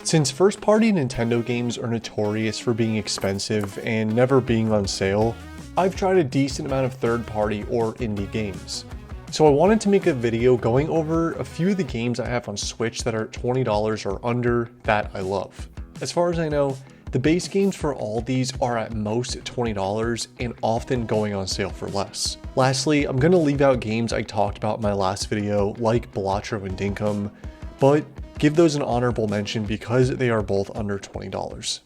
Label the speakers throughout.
Speaker 1: Since first-party Nintendo games are notorious for being expensive and never being on sale, I've tried a decent amount of third-party or indie games. So I wanted to make a video going over a few of the games I have on Switch that are $20 or under that I love. As far as I know, the base games for all these are at most $20 and often going on sale for less. Lastly, I'm going to leave out games I talked about in my last video like Balatro and Dinkum, but give those an honorable mention because they are both under $20.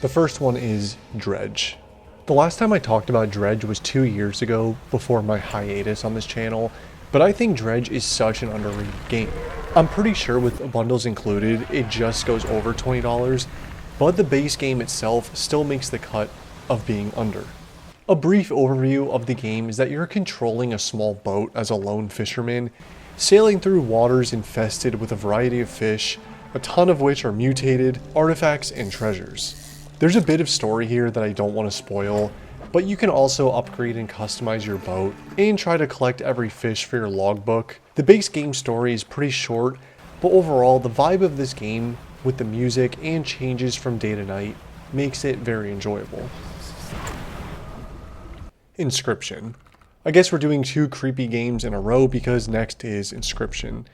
Speaker 1: The first one is Dredge. The last time I talked about Dredge was 2 years ago before my hiatus on this channel, but I think Dredge is such an underrated game. I'm pretty sure with bundles included, it just goes over $20, but the base game itself still makes the cut of being under. A brief overview of the game is that you're controlling a small boat as a lone fisherman, sailing through waters infested with a variety of fish, a ton of which are mutated, artifacts, and treasures. There's a bit of story here that I don't want to spoil, but you can also upgrade and customize your boat and try to collect every fish for your logbook. The base game story is pretty short, but overall the vibe of this game with the music and changes from day to night makes it very enjoyable. Inscryption. I guess we're doing 2 creepy games in a row because next is Inscryption.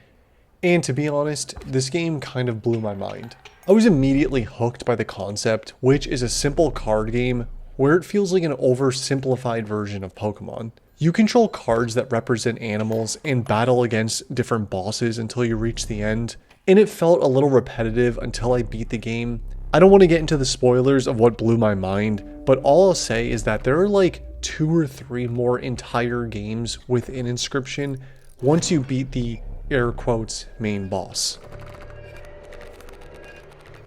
Speaker 1: And to be honest, this game kind of blew my mind. I was immediately hooked by the concept, which is a simple card game where it feels like an oversimplified version of Pokemon. You control cards that represent animals and battle against different bosses until you reach the end, and it felt a little repetitive until I beat the game. I don't want to get into the spoilers of what blew my mind, but all I'll say is that there are like 2 or 3 more entire games within Inscryption once you beat the air quotes main boss.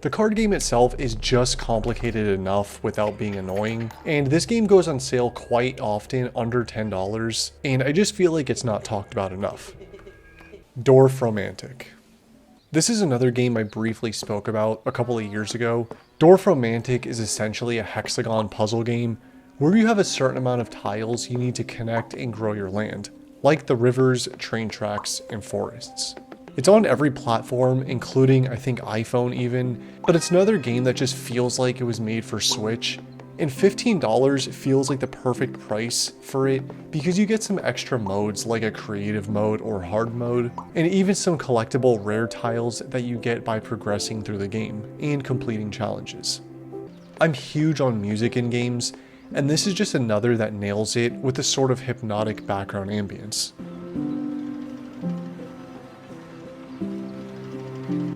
Speaker 1: The card game itself is just complicated enough without being annoying, and this game goes on sale quite often under $10, and I just feel like it's not talked about enough. Dorfromantik. This is another game I briefly spoke about a couple of years ago. Dorfromantik is essentially a hexagon puzzle game where you have a certain amount of tiles you need to connect and grow your land, like the rivers, train tracks, and forests. It's on every platform, including I think iPhone even, but it's another game that just feels like it was made for Switch, and $15 feels like the perfect price for it because you get some extra modes like a creative mode or hard mode, and even some collectible rare tiles that you get by progressing through the game and completing challenges. I'm huge on music in games, and this is just another that nails it with a sort of hypnotic background ambience.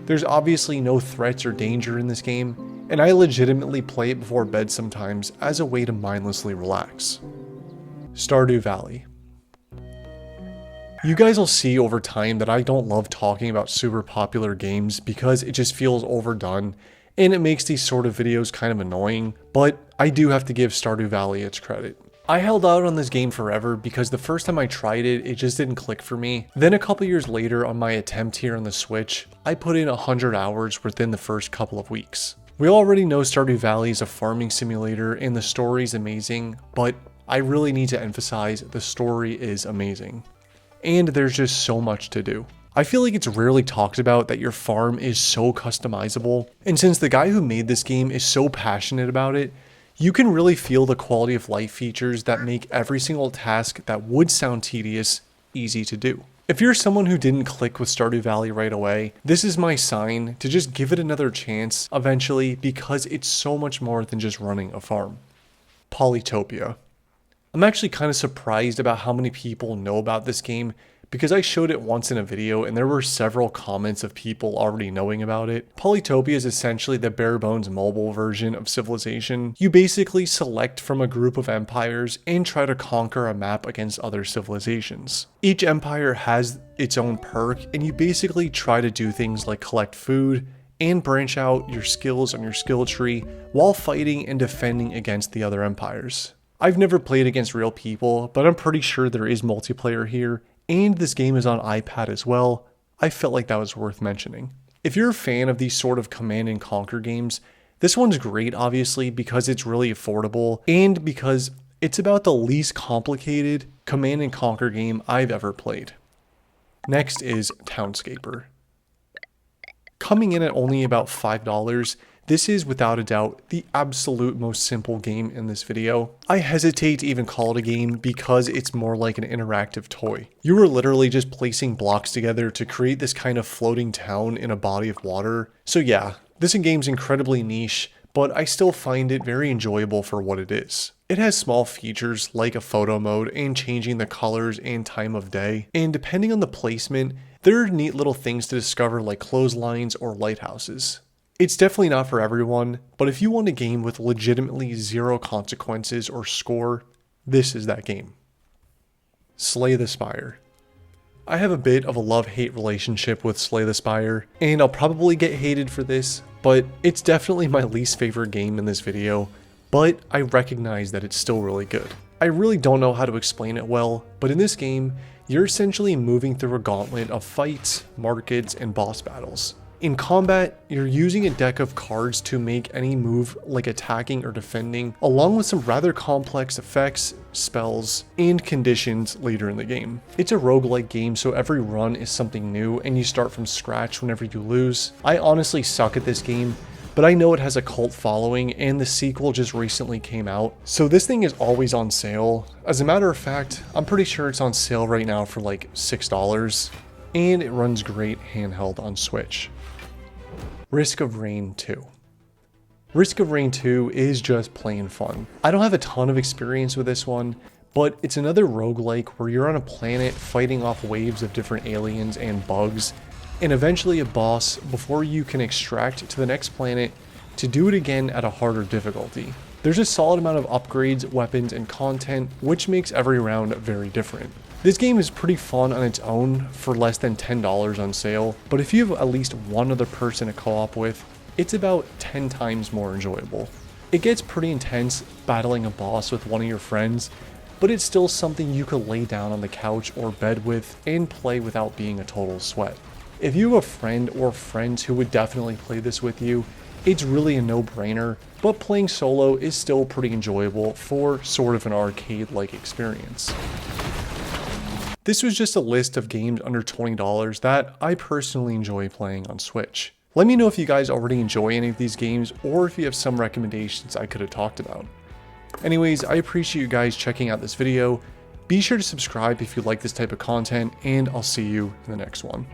Speaker 1: There's obviously no threats or danger in this game, and I legitimately play it before bed sometimes as a way to mindlessly relax. Stardew Valley. You guys will see over time that I don't love talking about super popular games because it just feels overdone, and it makes these sort of videos kind of annoying, but I do have to give Stardew Valley its credit. I held out on this game forever because the first time I tried it, it just didn't click for me. Then a couple years later on my attempt here on the Switch, I put in 100 hours within the first couple of weeks. We already know Stardew Valley is a farming simulator and the story is amazing, but I really need to emphasize the story is amazing. And there's just so much to do. I feel like it's rarely talked about that your farm is so customizable, and since the guy who made this game is so passionate about it, you can really feel the quality of life features that make every single task that would sound tedious easy to do. If you're someone who didn't click with Stardew Valley right away, this is my sign to just give it another chance eventually because it's so much more than just running a farm. Polytopia. I'm actually kind of surprised about how many people know about this game because I showed it once in a video and there were several comments of people already knowing about it. Polytopia is essentially the bare bones mobile version of Civilization. You basically select from a group of empires and try to conquer a map against other civilizations. Each empire has its own perk and you basically try to do things like collect food and branch out your skills on your skill tree while fighting and defending against the other empires. I've never played against real people, but I'm pretty sure there is multiplayer here. And this game is on iPad as well. I felt like that was worth mentioning. If you're a fan of these sort of command and conquer games, this one's great obviously because it's really affordable and because it's about the least complicated command and conquer game I've ever played. Next is Townscaper. Coming in at only about $5, this is without a doubt the absolute most simple game in this video. I hesitate to even call it a game because it's more like an interactive toy. You are literally just placing blocks together to create this kind of floating town in a body of water. So yeah, this game's incredibly niche, but I still find it very enjoyable for what it is. It has small features like a photo mode and changing the colors and time of day, and depending on the placement, there are neat little things to discover like clotheslines or lighthouses. It's definitely not for everyone, but if you want a game with legitimately zero consequences or score, this is that game. Slay the Spire. I have a bit of a love-hate relationship with Slay the Spire, and I'll probably get hated for this, but it's definitely my least favorite game in this video, but I recognize that it's still really good. I really don't know how to explain it well, but in this game, you're essentially moving through a gauntlet of fights, markets, and boss battles. In combat, you're using a deck of cards to make any move like attacking or defending, along with some rather complex effects, spells, and conditions later in the game. It's a roguelike game, so every run is something new and you start from scratch whenever you lose. I honestly suck at this game, but I know it has a cult following and the sequel just recently came out, so this thing is always on sale. As a matter of fact, I'm pretty sure it's on sale right now for like $6, and it runs great handheld on Switch. Risk of Rain 2. Risk of Rain 2 is just plain fun. I don't have a ton of experience with this one, but it's another roguelike where you're on a planet fighting off waves of different aliens and bugs, and eventually a boss before you can extract to the next planet to do it again at a harder difficulty. There's a solid amount of upgrades, weapons, and content, which makes every round very different. This game is pretty fun on its own for less than $10 on sale, but if you have at least one other person to co-op with, it's about 10 times more enjoyable. It gets pretty intense battling a boss with one of your friends, but it's still something you could lay down on the couch or bed with and play without being a total sweat. If you have a friend or friends who would definitely play this with you, it's really a no-brainer, but playing solo is still pretty enjoyable for sort of an arcade-like experience. This was just a list of games under $20 that I personally enjoy playing on Switch. Let me know if you guys already enjoy any of these games or if you have some recommendations I could have talked about. Anyways, I appreciate you guys checking out this video. Be sure to subscribe if you like this type of content, and I'll see you in the next one.